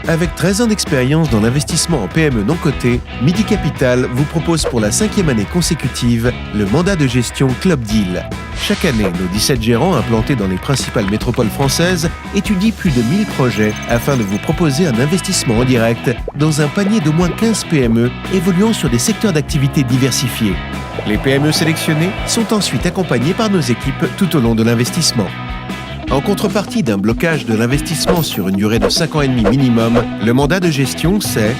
Avec 13 ans d'expérience dans l'investissement en PME non cotées, Midi Capital vous propose pour la 5e année consécutive le mandat de gestion Club Deal. Chaque année, nos 17 gérants implantés dans les principales métropoles françaises étudient plus de 1000 projets afin de vous proposer un investissement en direct dans un panier d'au moins 15 PME évoluant sur des secteurs d'activité diversifiés. Les PME sélectionnées sont ensuite accompagnées par nos équipes tout au long de l'investissement. En contrepartie d'un blocage de l'investissement sur une durée de 5 ans et demi minimum, le mandat de gestion, c'est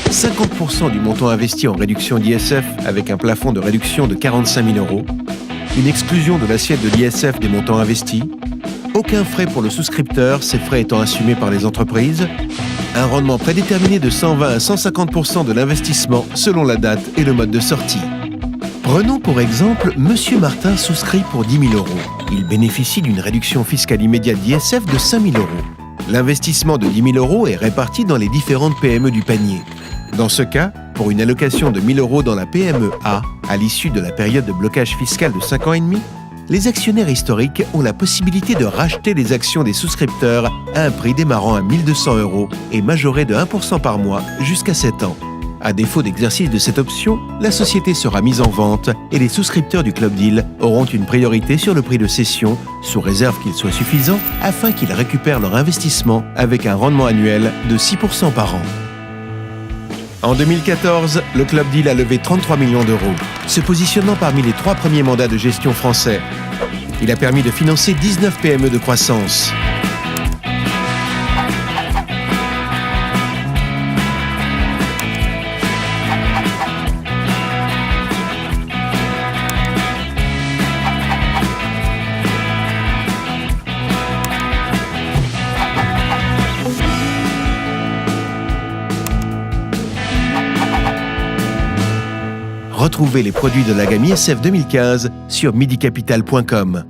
50% du montant investi en réduction d'ISF avec un plafond de réduction de 45 000 €, une exclusion de l'assiette de l'ISF des montants investis, aucun frais pour le souscripteur, ces frais étant assumés par les entreprises, un rendement prédéterminé de 120 à 150% de l'investissement selon la date et le mode de sortie. Prenons pour exemple Monsieur Martin souscrit pour 10 000 €. Il bénéficie d'une réduction fiscale immédiate d'ISF de 5 000 €. L'investissement de 10 000 € est réparti dans les différentes PME du panier. Dans ce cas, pour une allocation de 1 000 € dans la PME A, à l'issue de la période de blocage fiscal de 5 ans et demi, les actionnaires historiques ont la possibilité de racheter les actions des souscripteurs à un prix démarrant à 1 200 € et majoré de 1% par mois jusqu'à 7 ans. À défaut d'exercice de cette option, la société sera mise en vente et les souscripteurs du Club Deal auront une priorité sur le prix de cession, sous réserve qu'il soit suffisant, afin qu'ils récupèrent leur investissement avec un rendement annuel de 6% par an. En 2014, le Club Deal a levé 33 millions €, se positionnant parmi les 3 premiers mandats de gestion français. Il a permis de financer 19 PME de croissance. Retrouvez les produits de la gamme ISF 2015 sur midicapital.com.